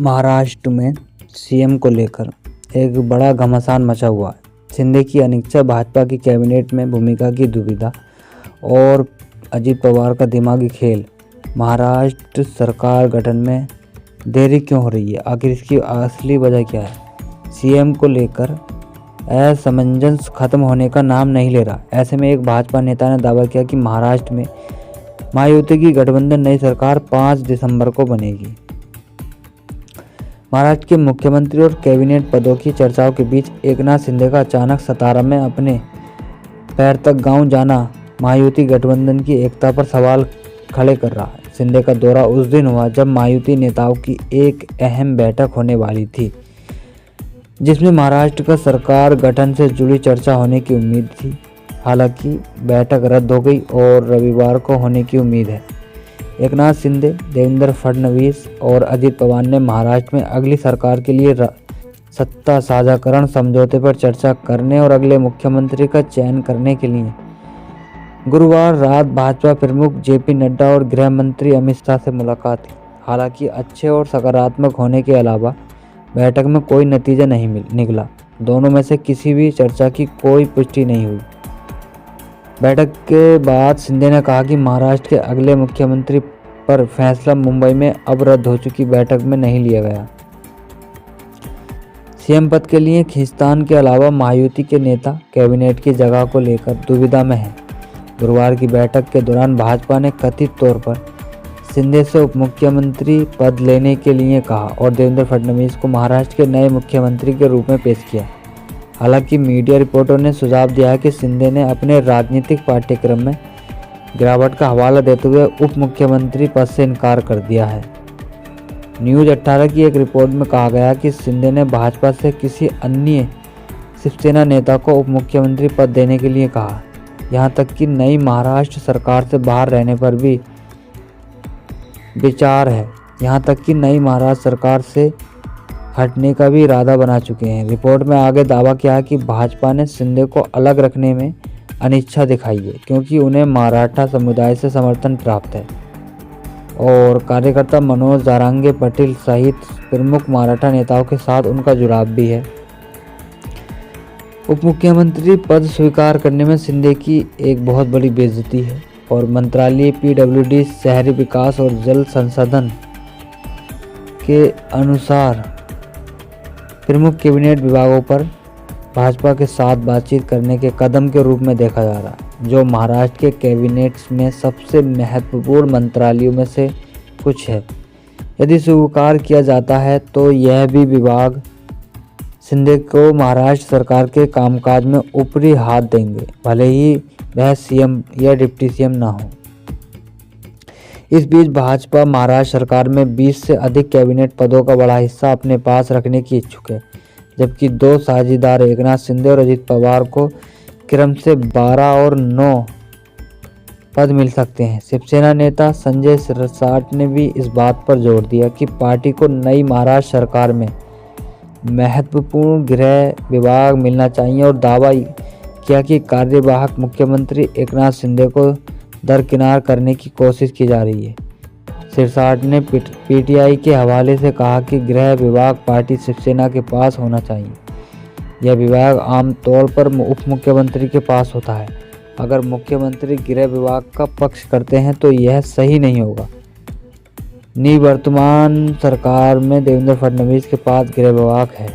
महाराष्ट्र में सीएम को लेकर एक बड़ा घमासान मचा हुआ है। शिंदे की अनिच्छा, भाजपा की कैबिनेट में भूमिका की दुविधा और अजित पवार का दिमागी खेल। महाराष्ट्र सरकार गठन में देरी क्यों हो रही है? आखिर इसकी असली वजह क्या है? सीएम को लेकर असमंजस खत्म होने का नाम नहीं ले रहा। ऐसे में एक भाजपा नेता ने दावा किया कि महाराष्ट्र में महायुति की गठबंधन नई सरकार 5 दिसंबर को बनेगी। महाराष्ट्र के मुख्यमंत्री और कैबिनेट पदों की चर्चाओं के बीच एकनाथ शिंदे का अचानक सातारा में अपने पैर तक गांव जाना महायुति गठबंधन की एकता पर सवाल खड़े कर रहा है। शिंदे का दौरा उस दिन हुआ जब महायुति नेताओं की एक अहम बैठक होने वाली थी, जिसमें महाराष्ट्र का सरकार गठन से जुड़ी चर्चा होने की उम्मीद थी। हालांकि बैठक रद्द हो गई और रविवार को होने की उम्मीद है। एकनाथ शिंदे, देवेंद्र फडणवीस और अजित पवार ने महाराष्ट्र में अगली सरकार के लिए सत्ता साझाकरण समझौते पर चर्चा करने और अगले मुख्यमंत्री का चयन करने के लिए गुरुवार रात भाजपा प्रमुख जेपी नड्डा और गृह मंत्री अमित शाह से मुलाकात की। हालांकि अच्छे और सकारात्मक होने के अलावा बैठक में कोई नतीजा नहीं निकला। दोनों में से किसी भी चर्चा की कोई पुष्टि नहीं हुई। बैठक के बाद शिंदे ने कहा कि महाराष्ट्र के अगले मुख्यमंत्री पर फैसला मुंबई में अब रद्द हो चुकी बैठक में नहीं लिया गया। सीएम पद के लिए खींचतान के अलावा महायुति के नेता कैबिनेट की जगह को लेकर दुविधा में हैं। गुरुवार की बैठक के दौरान भाजपा ने कथित तौर पर शिंदे से उप मुख्यमंत्री पद लेने के लिए कहा और देवेंद्र फडणवीस को महाराष्ट्र के नए मुख्यमंत्री के रूप में पेश किया। हालांकि मीडिया रिपोर्टों ने सुझाव दिया है कि शिंदे ने अपने राजनीतिक पाठ्यक्रम में गिरावट का हवाला देते हुए उप मुख्यमंत्री पद से इनकार कर दिया है। न्यूज़ 18 की एक रिपोर्ट में कहा गया कि शिंदे ने भाजपा से किसी अन्य शिवसेना नेता को उप मुख्यमंत्री पद देने के लिए कहा। यहां तक कि नई महाराष्ट्र सरकार से बाहर रहने पर भी विचार है। यहां तक कि नई महाराष्ट्र सरकार से हटने का भी इरादा बना चुके हैं। रिपोर्ट में आगे दावा किया है कि भाजपा ने शिंदे को अलग रखने में अनिच्छा दिखाई है, क्योंकि उन्हें मराठा समुदाय से समर्थन प्राप्त है और कार्यकर्ता मनोज जारांगे पाटिल सहित प्रमुख मराठा नेताओं के साथ उनका जुड़ाव भी है। उप मुख्यमंत्री पद स्वीकार करने में शिंदे की एक बहुत बड़ी बेइज्जती है और मंत्रालय पीडब्ल्यूडी, शहरी विकास और जल संसाधन के अनुसार प्रमुख कैबिनेट विभागों पर भाजपा के साथ बातचीत करने के कदम के रूप में देखा जा रहा है, जो महाराष्ट्र के कैबिनेट में सबसे महत्वपूर्ण मंत्रालयों में से कुछ है। यदि स्वीकार किया जाता है तो यह भी विभाग शिंदे को महाराष्ट्र सरकार के कामकाज में ऊपरी हाथ देंगे, भले ही वह सीएम या डिप्टी सीएम ना हो। इस बीच भाजपा महाराष्ट्र सरकार में 20 से अधिक कैबिनेट पदों का बड़ा हिस्सा अपने पास रखने की इच्छुक है, जबकि 2 साझेदार एकनाथ शिंदे और अजित पवार को क्रम से 12 और 9 पद मिल सकते हैं। शिवसेना नेता संजय सिरसाट ने भी इस बात पर जोर दिया कि पार्टी को नई महाराष्ट्र सरकार में महत्वपूर्ण गृह विभाग मिलना चाहिए और दावा किया कि कार्यवाहक मुख्यमंत्री एकनाथ शिंदे को दरकिनार करने की कोशिश की जा रही है। सिरसाट ने पीटीआई के हवाले से कहा कि गृह विभाग पार्टी शिवसेना के पास होना चाहिए। यह विभाग आमतौर पर उप मुख्यमंत्री के पास होता है। अगर मुख्यमंत्री गृह विभाग का पक्ष करते हैं तो यह सही नहीं होगा। निवर्तमान सरकार में देवेंद्र फडणवीस के पास गृह विभाग है।